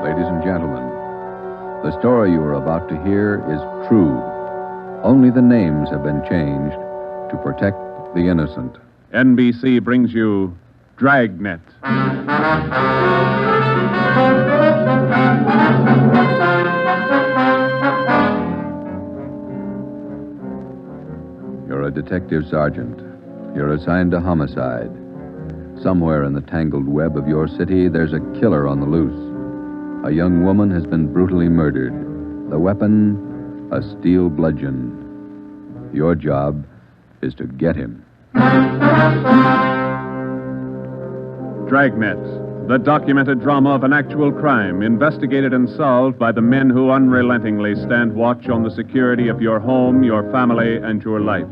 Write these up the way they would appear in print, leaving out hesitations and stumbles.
Ladies and gentlemen, the story you are about to hear is true. Only the names have been changed to protect the innocent. NBC brings you Dragnet. You're a detective sergeant. You're assigned to homicide. Somewhere in the tangled web of your city, there's a killer on the loose. A young woman has been brutally murdered. The weapon, a steel bludgeon. Your job is to get him. Dragnet, the documented drama of an actual crime, investigated and solved by the men who unrelentingly stand watch on the security of your home, your family, and your life.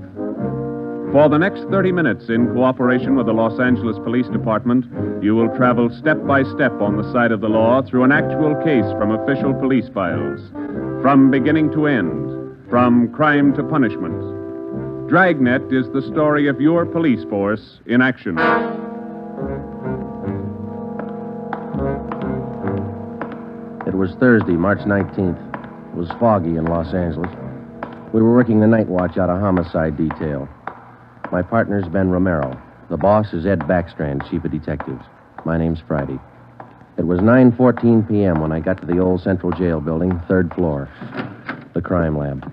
For the next 30 minutes, in cooperation with the Los Angeles Police Department, you will travel step by step on the side of the law through an actual case from official police files. From beginning to end, from crime to punishment. Dragnet is the story of your police force in action. It was Thursday, March 19th. It was foggy in Los Angeles. We were working the night watch out of homicide detail. My partner's Ben Romero. The boss is Ed Backstrand, chief of detectives. My name's Friday. It was 9:14 p.m. when I got to the old Central Jail building, third floor. The crime lab.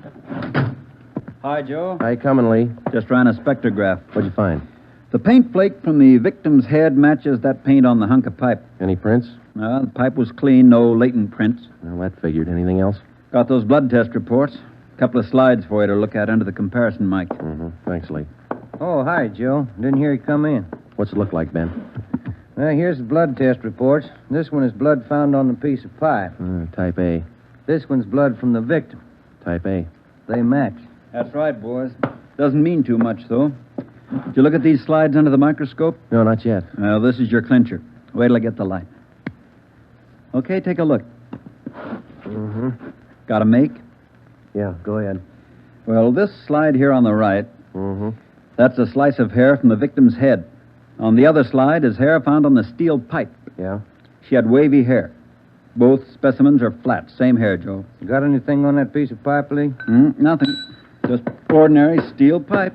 Hi, Joe. Hi, coming, Lee. Just ran a spectrograph. What'd you find? The paint flake from the victim's head matches that paint on the hunk of pipe. Any prints? The pipe was clean, no latent prints. Well, that figured. Anything else? Got those blood test reports. A couple of slides for you to look at under the comparison mic. Mm-hmm. Thanks, Lee. Oh, hi, Joe. Didn't hear you come in. What's it look like, Ben? Well, here's the blood test reports. This one is blood found on the piece of pipe. Type A. This one's blood from the victim. Type A. They match. That's right, boys. Doesn't mean too much, though. Did you look at these slides under the microscope? No, not yet. Well, this is your clincher. Wait till I get the light. Okay, take a look. Mm-hmm. Got a make? Yeah, go ahead. Well, this slide here on the right, Mm-hmm. that's a slice of hair from the victim's head. On the other slide is hair found on the steel pipe. Yeah? She had wavy hair. Both specimens are flat. Same hair, Joe. You got anything on that piece of pipe, Lee? Nothing. Just ordinary steel pipe.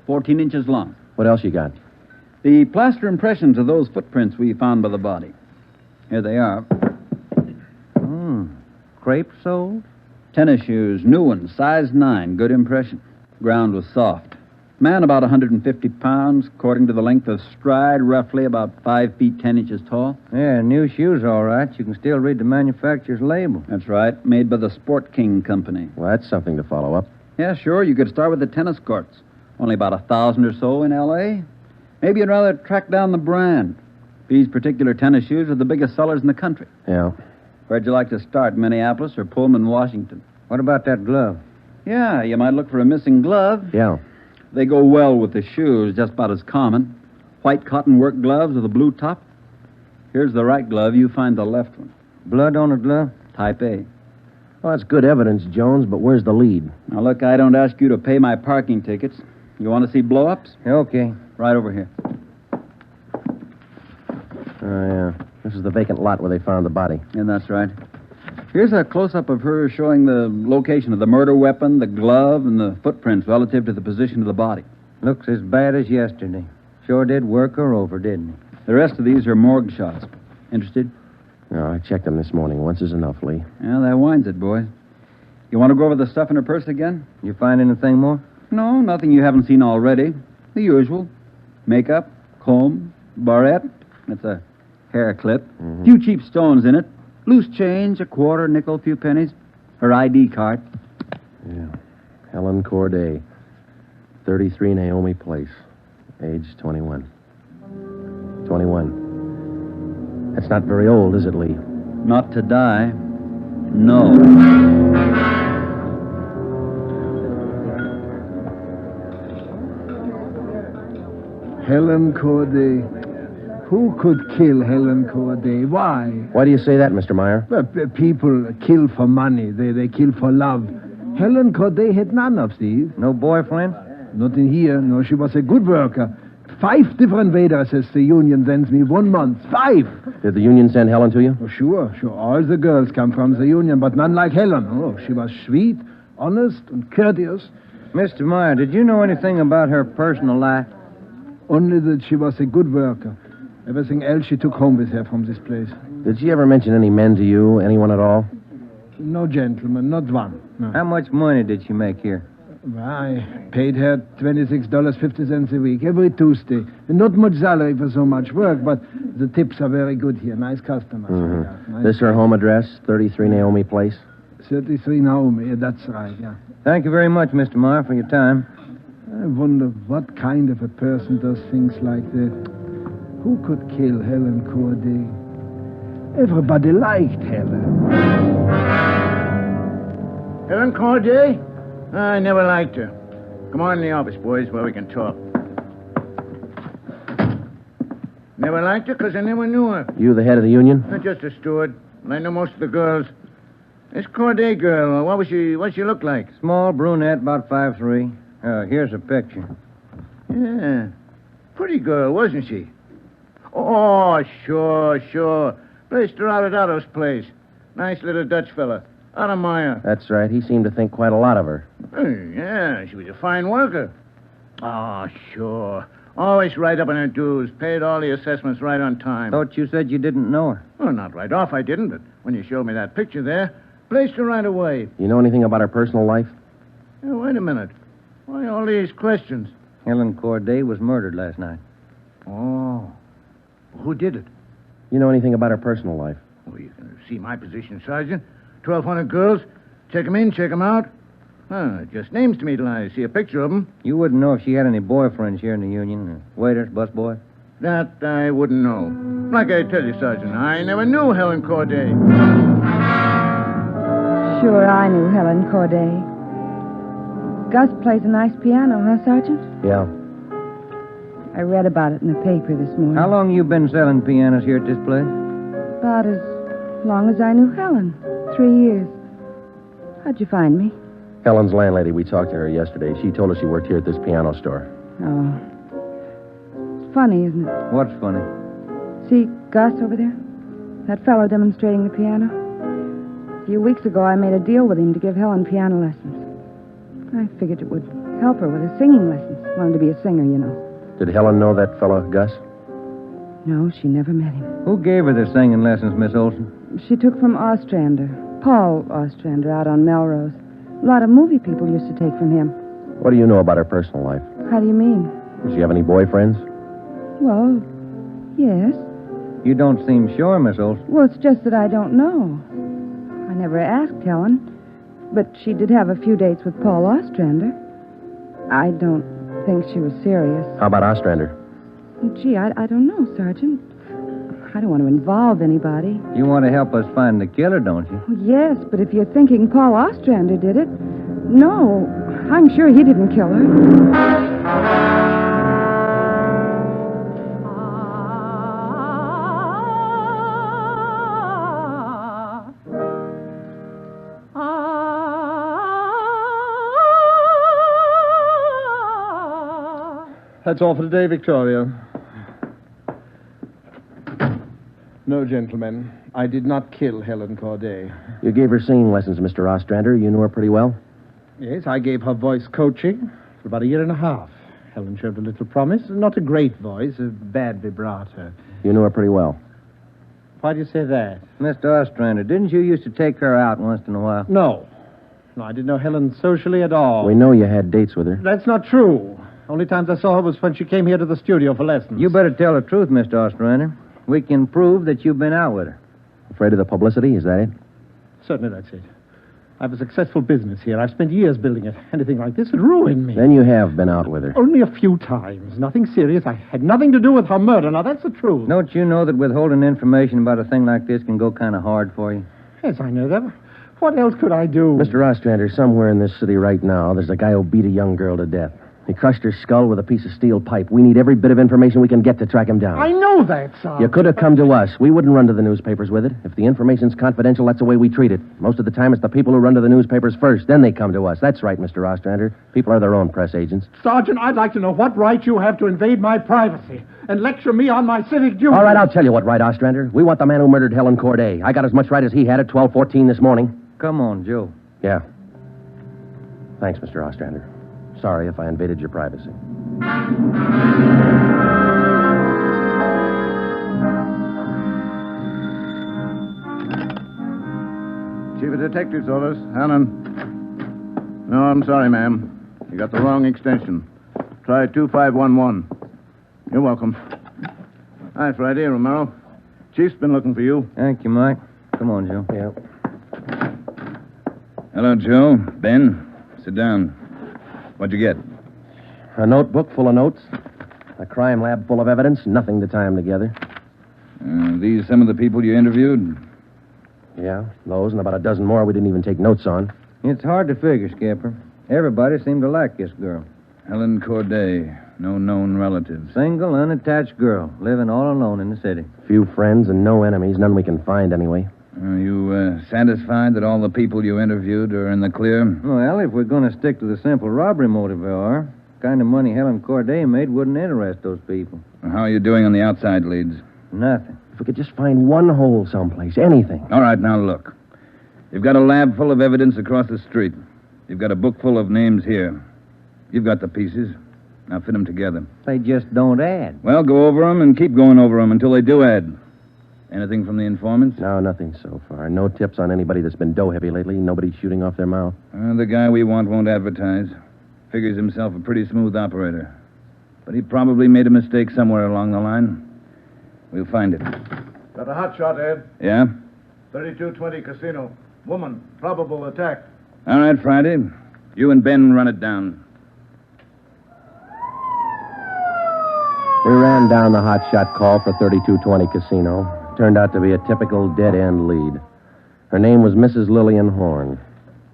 14 inches long. What else you got? The plaster impressions of those footprints we found by the body. Here they are. Crepe soles? Tennis shoes, new ones, size 9, good impression. Ground was soft. Man about 150 pounds, according to the length of stride, roughly about 5 feet 10 inches tall. Yeah, new shoes, all right. You can still read the manufacturer's label. That's right, made by the Sport King Company. Well, that's something to follow up. Yeah, sure, you could start with the tennis courts. Only about 1,000 or so in L.A. Maybe you'd rather track down the brand. These particular tennis shoes are the biggest sellers in the country. Yeah. Where'd you like to start, Minneapolis or Pullman, Washington? What about that glove? Yeah, you might look for a missing glove. Yeah. They go well with the shoes, just about as common. White cotton work gloves with a blue top. Here's the right glove. You find the left one. Blood on a glove? Type A. Well, that's good evidence, Jones, but where's the lead? Now, look, I don't ask you to pay my parking tickets. You want to see blow-ups? Okay. Right over here. Oh, yeah. This is the vacant lot where they found the body. Yeah, that's right. Here's a close-up of her showing the location of the murder weapon, the glove, and the footprints relative to the position of the body. Looks as bad as yesterday. Sure did work her over, didn't he? The rest of these are morgue shots. Interested? No, I checked them this morning. Once is enough, Lee. Yeah, that winds it, boys. You want to go over the stuff in her purse again? You find anything more? No, nothing you haven't seen already. The usual. Makeup, comb, barrette. That's a hair clip. Mm-hmm. Few cheap stones in it. Loose change, a quarter, nickel, few pennies. Her ID card. Yeah. Helen Corday. 33 Naomi Place. Age 21. 21. That's not very old, is it, Lee? Not to die. No. Helen Corday. Who could kill Helen Corday? Why? Why do you say that, Mr. Meyer? Well, people kill for money. They kill for love. Helen Corday had none of these. No boyfriend? Not in here. No, she was a good worker. 5 different addresses the union sends me 1 month. 5! Did the union send Helen to you? Oh, sure. All the girls come from the union, but none like Helen. Oh, she was sweet, honest, and courteous. Mr. Meyer, did you know anything about her personal life? Only that she was a good worker. Everything else she took home with her from this place. Did she ever mention any men to you? Anyone at all? No gentleman, not one. No. How much money did she make here? I paid her $26.50 a week, every Tuesday. And not much salary for so much work, but the tips are very good here. Nice customers. Mm-hmm. Nice. This her home address, 33 Naomi Place? 33 Naomi, yeah, that's right, yeah. Thank you very much, Mr. Meyer, for your time. I wonder what kind of a person does things like that. Who could kill Helen Corday? Everybody liked Helen. Helen Corday? I never liked her. Come on in the office, boys, where we can talk. Never liked her because I never knew her. You the head of the union? Not just a steward. And I know most of the girls. This Corday girl, what'd she look like? Small brunette, about 5'3". Here's a picture. Yeah. Pretty girl, wasn't she? Oh, sure. Placed her out at Otto's place. Nice little Dutch fella. Otto Meyer. That's right. He seemed to think quite a lot of her. Yeah, she was a fine worker. Oh, sure. Always right up on her dues. Paid all the assessments right on time. Thought you said you didn't know her. Well, not right off, I didn't, but when you showed me that picture there, placed her right away. You know anything about her personal life? Hey, wait a minute. Why all these questions? Helen Corday was murdered last night. Oh. Who did it? You know anything about her personal life? Well, you can see my position, Sergeant. 1,200 girls. Check 'em in, check 'em out. Just names to me till I see a picture of 'em. You wouldn't know if she had any boyfriends here in the union. Waiters, busboy? That I wouldn't know. Like I tell you, Sergeant, I never knew Helen Corday. Sure, I knew Helen Corday. Gus plays a nice piano, huh, Sergeant? Yeah. I read about it in the paper this morning. How long you been selling pianos here at this place? About as long as I knew Helen. 3 years. How'd you find me? Helen's landlady, we talked to her yesterday. She told us she worked here at this piano store. Oh. It's funny, isn't it? What's funny? See Gus over there? That fellow demonstrating the piano? A few weeks ago, I made a deal with him to give Helen piano lessons. I figured it would help her with her singing lessons. Wanted to be a singer, you know. Did Helen know that fellow, Gus? No, she never met him. Who gave her the singing lessons, Miss Olson? She took from Ostrander. Paul Ostrander out on Melrose. A lot of movie people used to take from him. What do you know about her personal life? How do you mean? Does she have any boyfriends? Well, yes. You don't seem sure, Miss Olson. Well, it's just that I don't know. I never asked Helen. But she did have a few dates with Paul Ostrander. I don't think she was serious. How about Ostrander? Gee, I don't know, Sergeant. I don't want to involve anybody. You want to help us find the killer, don't you? Well, yes, but if you're thinking Paul Ostrander did it, no, I'm sure he didn't kill her. That's all for today, Victoria. No, gentlemen. I did not kill Helen Corday. You gave her singing lessons, Mr. Ostrander. You knew her pretty well? Yes, I gave her voice coaching for about 1.5 years. Helen showed a little promise. Not a great voice, a bad vibrato. You knew her pretty well? Why do you say that? Mr. Ostrander, didn't you used to take her out once in a while? No, I didn't know Helen socially at all. We know you had dates with her. That's not true. Only times I saw her was when she came here to the studio for lessons. You better tell the truth, Mr. Ostrander. We can prove that you've been out with her. Afraid of the publicity, is that it? Certainly that's it. I have a successful business here. I've spent years building it. Anything like this would ruin me. Then you have been out with her. Only a few times. Nothing serious. I had nothing to do with her murder. Now, that's the truth. Don't you know that withholding information about a thing like this can go kind of hard for you? Yes, I know that. What else could I do? Mr. Ostrander, somewhere in this city right now, there's a guy who beat a young girl to death. He crushed her skull with a piece of steel pipe. We need every bit of information we can get to track him down. I know that, Sergeant. You could have come to us. We wouldn't run to the newspapers with it. If the information's confidential, that's the way we treat it. Most of the time, it's the people who run to the newspapers first. Then they come to us. That's right, Mr. Ostrander. People are their own press agents. Sergeant, I'd like to know what right you have to invade my privacy and lecture me on my civic duty. All right, I'll tell you what right, Ostrander. We want the man who murdered Helen Corday. I got as much right as he had at 12:14 this morning. Come on, Joe. Yeah. Thanks, Mr. Ostrander. Sorry if I invaded your privacy. Chief of Detectives Office, Helen. No, I'm sorry, ma'am. You got the wrong extension. Try 2511. You're welcome. Hi, Friday, Romero. Chief's been looking for you. Thank you, Mike. Come on, Joe. Yeah. Hello, Joe. Ben. Sit down. What'd you get? A notebook full of notes. A crime lab full of evidence. Nothing to tie them together. These some of the people you interviewed? Yeah, those and about a dozen more we didn't even take notes on. It's hard to figure, Skipper. Everybody seemed to like this girl. Helen Corday. No known relatives. Single, unattached girl, living all alone in the city. Few friends and no enemies. None we can find anyway. Are you satisfied that all the people you interviewed are in the clear? Well, if we're going to stick to the simple robbery motive they are, the kind of money Helen Corday made wouldn't interest those people. How are you doing on the outside leads? Nothing. If we could just find one hole someplace, anything. All right, now look. You've got a lab full of evidence across the street. You've got a book full of names here. You've got the pieces. Now fit them together. They just don't add. Well, go over them and keep going over them until they do add. Anything from the informants? No, nothing so far. No tips on anybody that's been dough-heavy lately. Nobody shooting off their mouth. The guy we want won't advertise. Figures himself a pretty smooth operator. But he probably made a mistake somewhere along the line. We'll find it. Got a hot shot, Ed. Yeah? 3220 Casino. Woman, probable attack. All right, Friday. You and Ben run it down. We ran down the hotshot call for 3220 Casino. Turned out to be a typical dead-end lead. Her name was Mrs. Lillian Horn.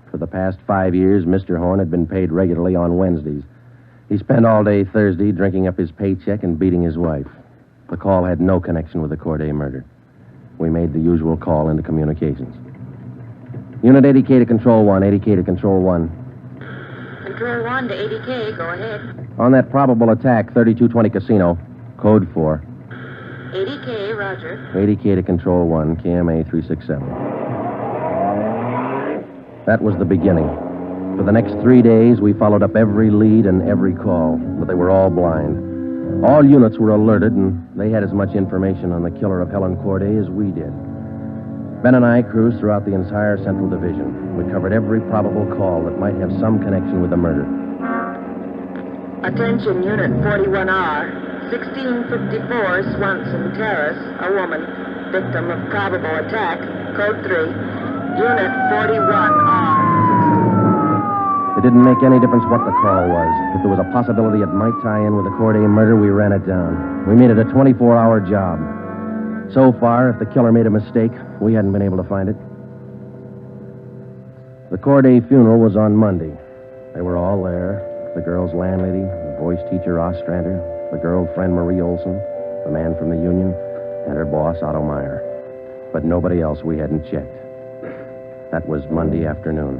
For the past 5 years, Mr. Horn had been paid regularly on Wednesdays. He spent all day Thursday drinking up his paycheck and beating his wife. The call had no connection with the Corday murder. We made the usual call into communications. Unit 80K to Control 1, 80K to Control 1. Control 1 to 80K, go ahead. On that probable attack, 3220 Casino, code 4. 80K, roger. 80K to Control 1, KMA 367. That was the beginning. For the next 3 days, we followed up every lead and every call, but they were all blind. All units were alerted, and they had as much information on the killer of Helen Corday as we did. Ben and I cruised throughout the entire Central Division. We covered every probable call that might have some connection with the murder. Attention, Unit 41R. 1654 Swanson Terrace, a woman, victim of probable attack, code 3. Unit 41R. It didn't make any difference what the call was. If there was a possibility it might tie in with the Corday murder, we ran it down. We made it a 24-hour job. So far, if the killer made a mistake, we hadn't been able to find it. The Corday funeral was on Monday. They were all there. The girl's landlady, the voice teacher Ostrander, the girlfriend Marie Olson, the man from the union, and her boss Otto Meyer. But nobody else we hadn't checked. That was Monday afternoon.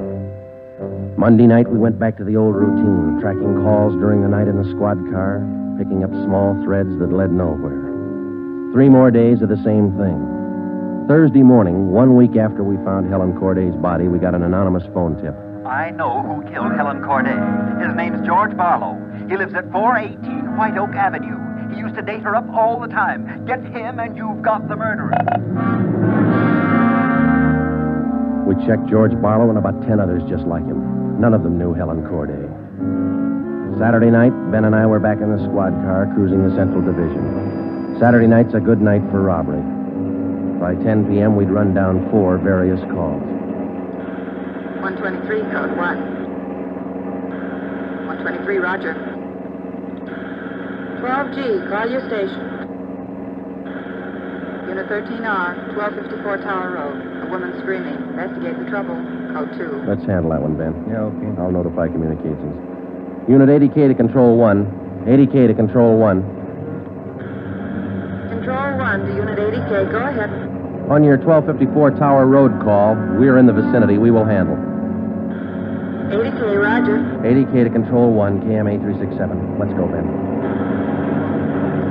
Monday night, we went back to the old routine, tracking calls during the night in the squad car, picking up small threads that led nowhere. 3 more days of the same thing. Thursday morning, 1 week after we found Helen Corday's body, we got an anonymous phone tip. I know who killed Helen Corday. His name's George Barlow. He lives at 418 White Oak Avenue. He used to date her up all the time. Get him and you've got the murderer. We checked George Barlow and about 10 others just like him. None of them knew Helen Corday. Saturday night, Ben and I were back in the squad car cruising the Central Division. Saturday night's a good night for robbery. By 10 p.m., we'd run down 4 various calls. 123, code 1. 123, roger. 12G, call your station. Unit 13R, 1254 Tower Road. A woman screaming. Investigate the trouble. Code 2. Let's handle that one, Ben. Yeah, okay. I'll notify communications. Unit 80K to Control 1. 80K to Control 1. Control 1 to Unit 80K. Go ahead. On your 1254 Tower Road call, we're in the vicinity. We will handle. 80K, roger. 80K to Control 1, KMA 367. Let's go, Ben.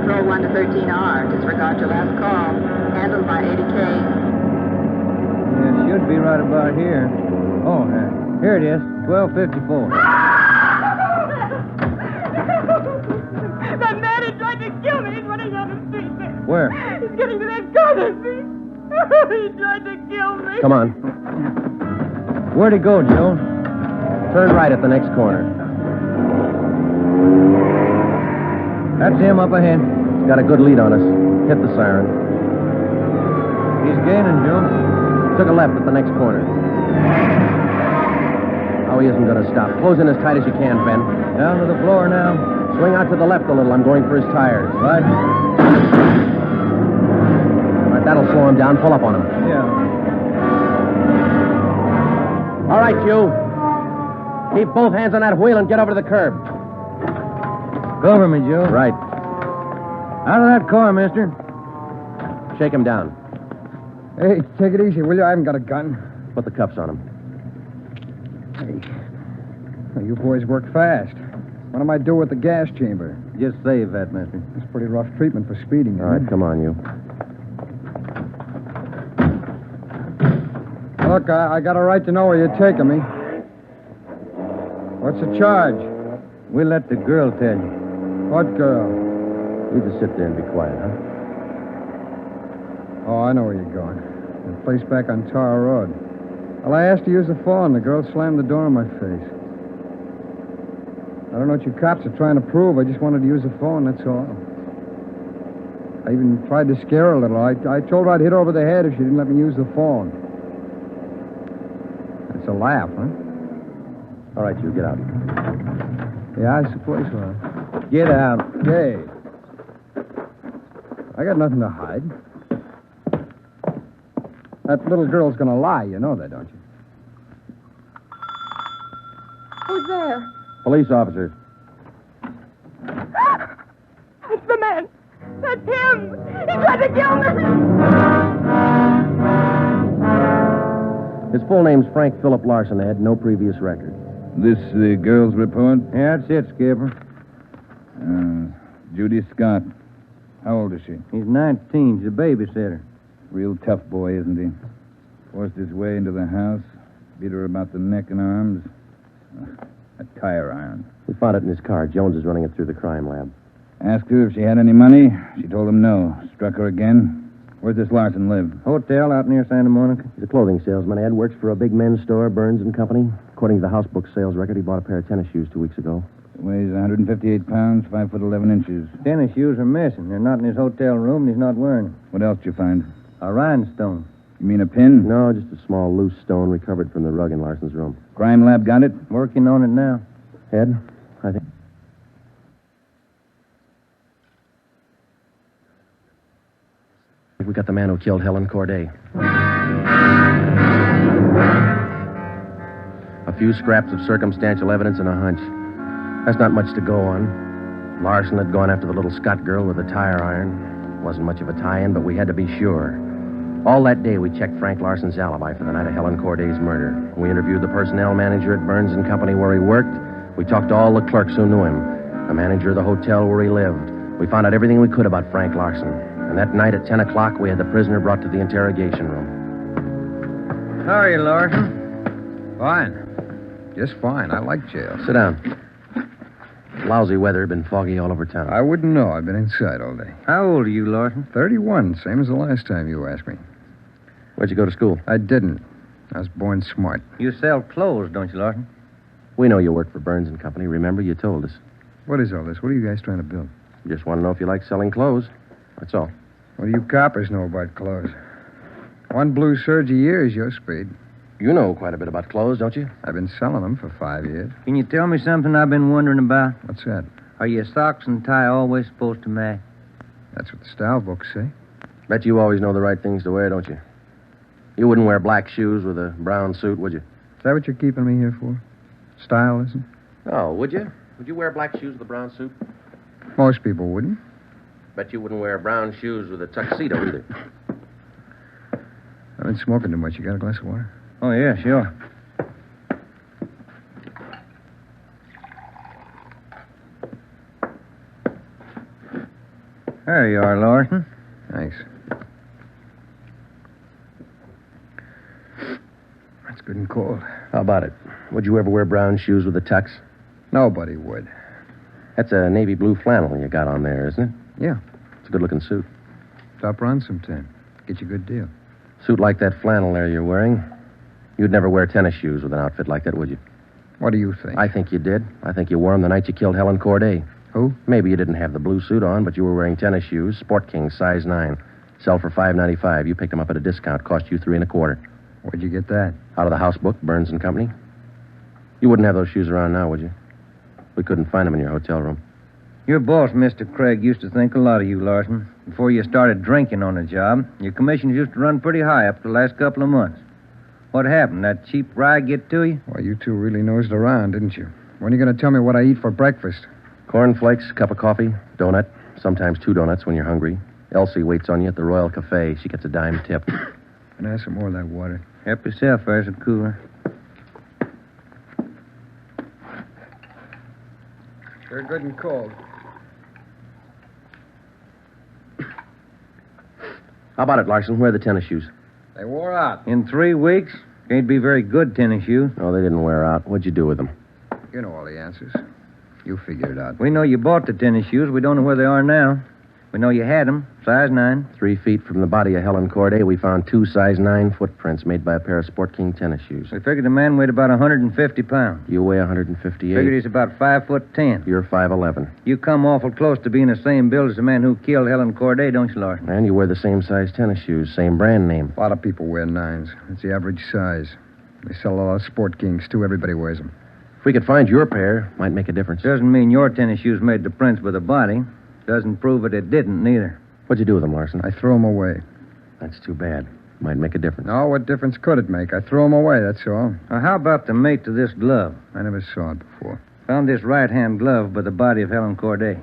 Control 1 to 13R. Disregard your last call. Handled by 80K. Yeah, it should be right about here. Oh, here it is. 1254. That man, he tried to kill me. He's running down the street there. Where? He's getting to that Corday street. He tried to kill me. Come on. Where'd he go, Joe? Turn right at the next corner. That's him up ahead. He's got a good lead on us. Hit the siren. He's gaining, Joe. Took a left at the next corner. Oh, he isn't going to stop. Close in as tight as you can, Ben. Down to the floor now. Swing out to the left a little. I'm going for his tires. Right. All right, that'll slow him down. Pull up on him. Yeah. All right, you. Keep both hands on that wheel and get over to the curb. Cover me, Joe. Right. Out of that car, mister. Shake him down. Hey, take it easy, will you? I haven't got a gun. Put the cuffs on him. Hey, well, you boys work fast. What am I do with the gas chamber? Just save that, mister. It's pretty rough treatment for speeding. All right, come on, you. Look, I got a right to know where you're taking me. What's the charge? We'll let the girl tell you. What girl? You just sit there and be quiet, huh? Oh, I know where you're going. The place back on Tar Road. Well, I asked to use the phone. The girl slammed the door in my face. I don't know what you cops are trying to prove. I just wanted to use the phone, that's all. I even tried to scare her a little. I told her I'd hit her over the head if she didn't let me use the phone. That's a laugh, huh? All right, you, get out. Yeah, I suppose so. Get out. Hey. I got nothing to hide. That little girl's gonna lie. You know that, don't you? Who's there? Police officers. That's the man. That's him. He tried to kill me. His full name's Frank Philip Larson. They had no previous record. This the girl's report? Yeah, that's it, Skipper. Judy Scott. How old is she? He's 19. He's a babysitter. Real tough boy, isn't he? Forced his way into the house, beat her about the neck and arms. A tire iron. We found it in his car. Jones is running it through the crime lab. Asked her if she had any money. She told him no. Struck her again. Where's this Larson live? Hotel out near Santa Monica. He's a clothing salesman, Ed. Works for a big men's store, Burns and Company. According to the house book sales record, he bought a pair of tennis shoes 2 weeks ago. Weighs 158 pounds, 5 foot 11 inches. Tennis shoes are missing. They're not in his hotel room, and he's not wearing them. What else did you find? A rhinestone. You mean a pin? No, just a small loose stone recovered from the rug in Larson's room. Crime lab got it? Working on it now. Ed, I think... We got the man who killed Helen Corday. A few scraps of circumstantial evidence and a hunch. That's not much to go on. Larson had gone after the little Scott girl with a tire iron. Wasn't much of a tie-in, but we had to be sure. All that day, we checked Frank Larson's alibi for the night of Helen Corday's murder. We interviewed the personnel manager at Burns and Company where he worked. We talked to all the clerks who knew him, the manager of the hotel where he lived. We found out everything we could about Frank Larson. And that night at 10 o'clock, we had the prisoner brought to the interrogation room. How are you, Larson? Fine. Just fine. I like jail. Sit down. Lousy weather, been foggy all over town. I wouldn't know. I've been inside all day. How old are you, Larson? 31, same as the last time you asked me. Where'd you go to school? I didn't. I was born smart. You sell clothes, don't you, Larson? We know you work for Burns and Company. Remember, you told us. What is all this? What are you guys trying to build? Just want to know if you like selling clothes. That's all. What do you coppers know about clothes? One blue serge a year is your speed. You know quite a bit about clothes, don't you? I've been selling them for 5 years. Can you tell me something I've been wondering about? What's that? Are your socks and tie always supposed to match? That's what the style books say. Bet you always know the right things to wear, don't you? You wouldn't wear black shoes with a brown suit, would you? Is that what you're keeping me here for? Style, isn't it? Oh, would you? Would you wear black shoes with a brown suit? Most people wouldn't. Bet you wouldn't wear brown shoes with a tuxedo either. I've been smoking too much. You got a glass of water? Oh, yeah, sure. There you are, Larson. Thanks. That's good and cold. How about it? Would you ever wear brown shoes with a tux? Nobody would. That's a navy blue flannel you got on there, isn't it? Yeah. It's a good-looking suit. Stop around sometime. Get you a good deal. Suit like that flannel there you're wearing, you'd never wear tennis shoes with an outfit like that, would you? What do you think? I think you did. I think you wore them the night you killed Helen Corday. Who? Maybe you didn't have the blue suit on, but you were wearing tennis shoes, Sport King, size 9. Sell for $5.95. You picked them up at a discount. Cost you $3.25. Where'd you get that? Out of the house book, Burns and Company. You wouldn't have those shoes around now, would you? We couldn't find them in your hotel room. Your boss, Mr. Craig, used to think a lot of you, Larson. Before you started drinking on the job, your commissions used to run pretty high up the last couple of months. What happened? That cheap rye get to you? Well, you two really nosed around, didn't you? When are you going to tell me what I eat for breakfast? Cornflakes, cup of coffee, donut, sometimes 2 donuts when you're hungry. Elsie waits on you at the Royal Cafe. She gets a dime tip. Can I have some more of that water? Help yourself, there's a cooler. They're good and cold. How about it, Larson? Where are the tennis shoes? They wore out. In 3 weeks? Can't be very good tennis shoes. No, they didn't wear out. What'd you do with them? You know all the answers. You figure it out. We know you bought the tennis shoes. We don't know where they are now. We know you had them, size 9. 3 feet from the body of Helen Corday, we found 2 size 9 footprints made by a pair of Sport King tennis shoes. We figured the man weighed about 150 pounds. You weigh 158. Figured he's about 5'10". You're 5'11". You come awful close to being the same build as the man who killed Helen Corday, don't you, Larson? And you wear the same size tennis shoes, same brand name. A lot of people wear 9s. It's the average size. They sell a lot of Sport Kings, too. Everybody wears them. If we could find your pair, might make a difference. Doesn't mean your tennis shoes made the prints with the body. Doesn't prove it didn't, neither. What'd you do with them, Larson? I threw them away. That's too bad. Might make a difference. No, what difference could it make? I threw them away, that's all. Now, how about the mate to this glove? I never saw it before. Found this right-hand glove by the body of Helen Corday.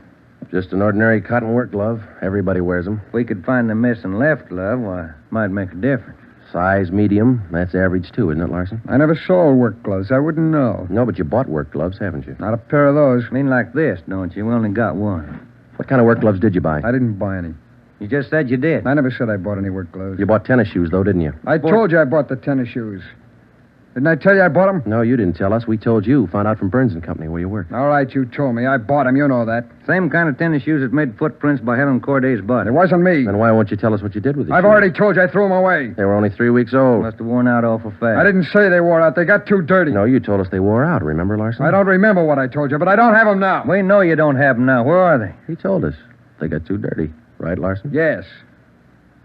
Just an ordinary cotton work glove. Everybody wears them. If we could find the missing left glove, why, might make a difference. Size medium. That's average, too, isn't it, Larson? I never saw work gloves. I wouldn't know. No, but you bought work gloves, haven't you? Not a pair of those. Mean like this, don't you? We only got one. What kind of work gloves did you buy? I didn't buy any. You just said you did. I never said I bought any work gloves. You bought tennis shoes, though, didn't you? I told you I bought the tennis shoes. Didn't I tell you I bought them? No, you didn't tell us. We told you. Found out from Burns and Company where you worked. All right, you told me. I bought them. You know that. Same kind of tennis shoes that made footprints by Helen Corday's body. It wasn't me. Then why won't you tell us what you did with the I've shoes? already told you I threw them away. They were only 3 weeks old. Must have worn out awful fast. I didn't say they wore out. They got too dirty. No, you told us they wore out. Remember, Larson? I don't remember what I told you, but I don't have them now. We know you don't have them now. Where are they? He told us. They got too dirty. Right, Larson? Yes.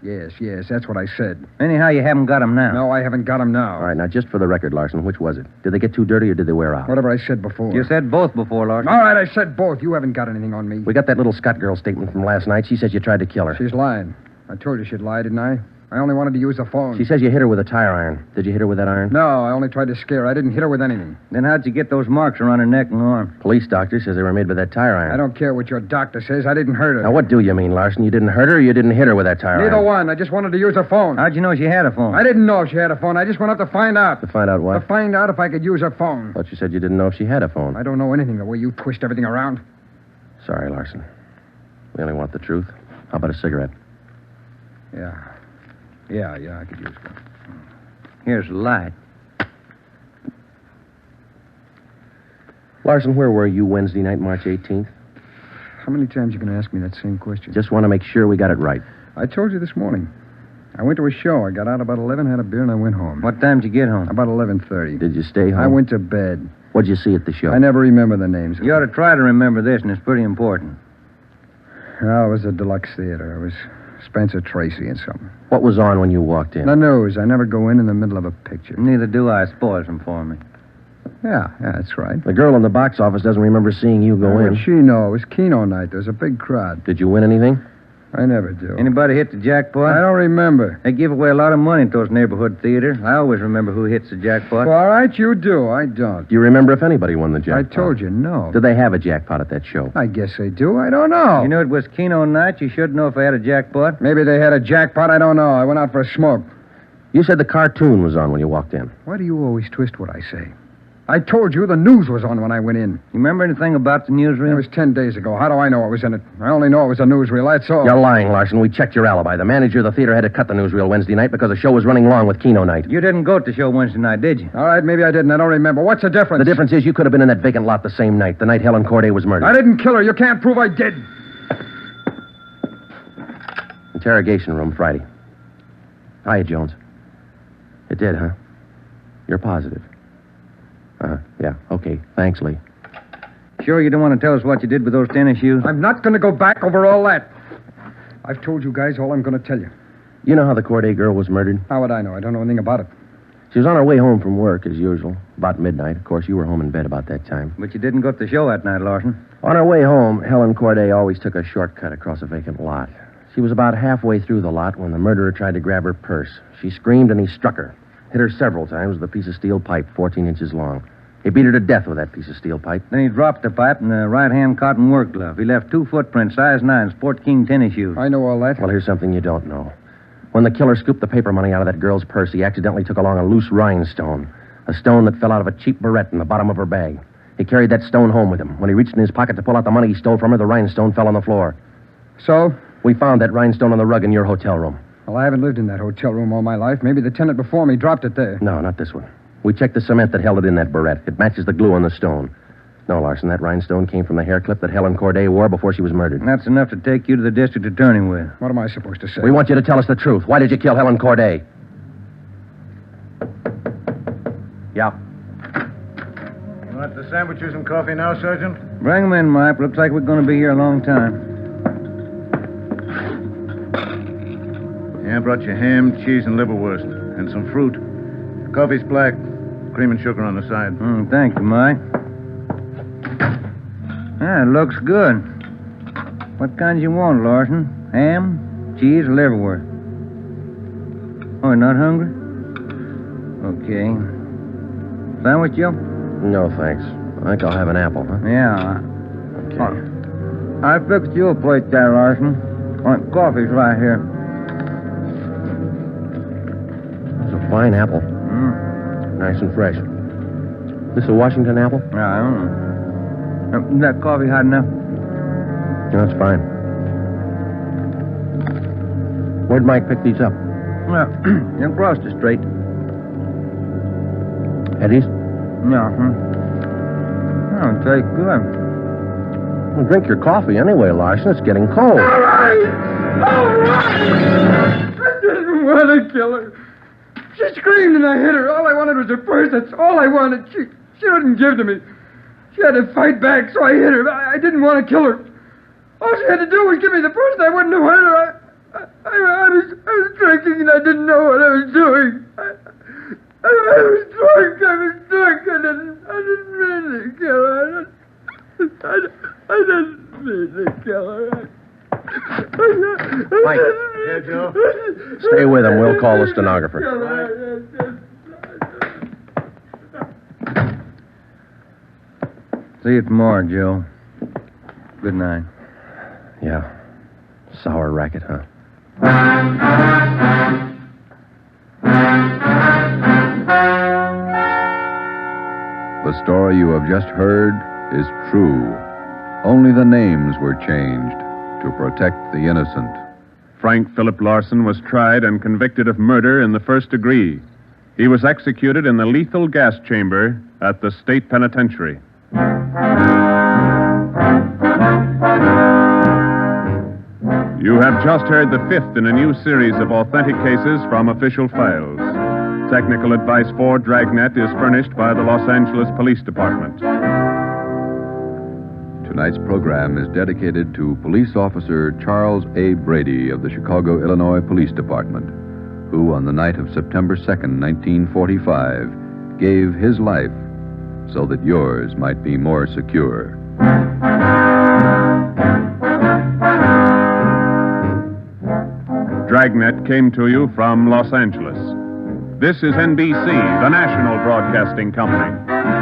Yes, that's what I said. Anyhow, you haven't got them now. No, I haven't got them now. All right, now, just for the record, Larson, which was it? Did they get too dirty or did they wear out? Whatever I said before. You said both before, Larson. All right, I said both. You haven't got anything on me. We got that little Scott girl statement from last night. She says you tried to kill her. She's lying. I told you she'd lie, didn't I? I only wanted to use the phone. She says you hit her with a tire iron. Did you hit her with that iron? No, I only tried to scare her. I didn't hit her with anything. Then how'd you get those marks around her neck and arm? Police doctor says they were made by that tire iron. I don't care what your doctor says. I didn't hurt her. Now, what do you mean, Larson? You didn't hurt her or you didn't hit her with that tire Neither iron? one. I just wanted to use her phone. How'd you know she had a phone? I didn't know if she had a phone. I just went up to find out. To find out what? To find out if I could use her phone. Thought you said you didn't know if she had a phone. I don't know anything the way you twist everything around. Sorry, Larson. We only want the truth. How about a cigarette? Yeah, I could use one. Here's the light. Larson, where were you Wednesday night, March 18th? How many times you going to ask me that same question? Just want to make sure we got it right. I told you this morning. I went to a show. I got out about 11, had a beer, and I went home. What time did you get home? About 11:30. Did you stay home? I went to bed. What'd you see at the show? I never remember the names. You ought to try to remember this, and it's pretty important. Oh, it was a deluxe theater. It was Spencer Tracy and something. What was on when you walked in? The news. I never go in the middle of a picture. Neither do I. Spoils them for me. Yeah, that's right. The girl in the box office doesn't remember seeing you go in. What'd she know? It was Keno night. There was a big crowd. Did you win anything? I never do. Anybody hit the jackpot? I don't remember. They give away a lot of money at those neighborhood theaters. I always remember who hits the jackpot. Well, all right, you do. I don't. Do you remember if anybody won the jackpot? I told you, no. Did they have a jackpot at that show? I guess they do. I don't know. You knew it was Keno night. You should know if they had a jackpot. Maybe they had a jackpot. I don't know. I went out for a smoke. You said the cartoon was on when you walked in. Why do you always twist what I say? I told you the news was on when I went in. You remember anything about the newsreel? It was 10 days ago. How do I know what was in it? I only know it was a newsreel, that's all. You're lying, Larson. We checked your alibi. The manager of the theater had to cut the newsreel Wednesday night because the show was running long with Keno night. You didn't go to the show Wednesday night, did you? All right, maybe I didn't. I don't remember. What's the difference? The difference is you could have been in that vacant lot the same night, the night Helen Corday was murdered. I didn't kill her. You can't prove I did. Interrogation room, Friday. Hiya, Jones. It did, huh? You're positive. Yeah, okay. Thanks, Lee. Sure you don't want to tell us what you did with those tennis shoes? I'm not going to go back over all that. I've told you guys all I'm going to tell you. You know how the Corday girl was murdered? How would I know? I don't know anything about it. She was on her way home from work, as usual, about midnight. Of course, you were home in bed about that time. But you didn't go to the show that night, Larson. On her way home, Helen Corday always took a shortcut across a vacant lot. She was about halfway through the lot when the murderer tried to grab her purse. She screamed and he struck her. Hit her several times with a piece of steel pipe 14 inches long. He beat her to death with that piece of steel pipe. Then he dropped the pipe in the right-hand cotton work glove. He left 2 footprints, size 9, Sport King tennis shoes. I know all that. Well, here's something you don't know. When the killer scooped the paper money out of that girl's purse, he accidentally took along a loose rhinestone. A stone that fell out of a cheap barrette in the bottom of her bag. He carried that stone home with him. When he reached in his pocket to pull out the money he stole from her, the rhinestone fell on the floor. So? We found that rhinestone on the rug in your hotel room. Well, I haven't lived in that hotel room all my life. Maybe the tenant before me dropped it there. No, not this one. We checked the cement that held it in that barrette. It matches the glue on the stone. No, Larson, that rhinestone came from the hair clip that Helen Corday wore before she was murdered. And that's enough to take you to the district attorney with. What am I supposed to say? We want you to tell us the truth. Why did you kill Helen Corday? Yeah. You want the sandwiches and coffee now, Sergeant? Bring them in, Mike. Looks like we're going to be here a long time. Yeah, I brought you ham, cheese, and liverwurst, and some fruit. Coffee's black, cream and sugar on the side. Thank you, Mike. Ah, it looks good. What kind you want, Larson? Ham, cheese, or liverwurst? Oh, you're not hungry? Okay. Sandwich, Joe? No, thanks. I think I'll have an apple, huh? Yeah. Okay. I fixed you a plate there, Larson. Coffee's right here. It's a fine apple. Nice and fresh. This a Washington apple? Yeah, I don't know. Is that coffee hot enough? No, it's fine. Where'd Mike pick these up? Well, across the street. Eddie's? Yeah, Oh, take good. Well, drink your coffee anyway, Larson. It's getting cold. All right! I didn't want to kill her. She screamed and I hit her. All I wanted was her purse. That's all I wanted. She wouldn't give to me. She had to fight back, so I hit her. I didn't want to kill her. All she had to do was give me the purse and I wouldn't have hurt her. I was drinking and I didn't know what I was doing. I was drunk. I didn't mean to kill her. I didn't mean to kill her. Mike. Yeah, Joe? Stay with him. We'll call the stenographer. See you tomorrow, Joe. Good night. Yeah. Sour racket, huh? The story you have just heard is true. Only the names were changed to protect the innocent. Frank Philip Larson was tried and convicted of murder in the first degree. He was executed in the lethal gas chamber at the state penitentiary. You have just heard the 5th in a new series of authentic cases from official files. Technical advice for Dragnet is furnished by the Los Angeles Police Department. Tonight's program is dedicated to Police Officer Charles A. Brady of the Chicago, Illinois Police Department, who on the night of September 2nd, 1945, gave his life so that yours might be more secure. Dragnet came to you from Los Angeles. This is NBC, the national broadcasting company.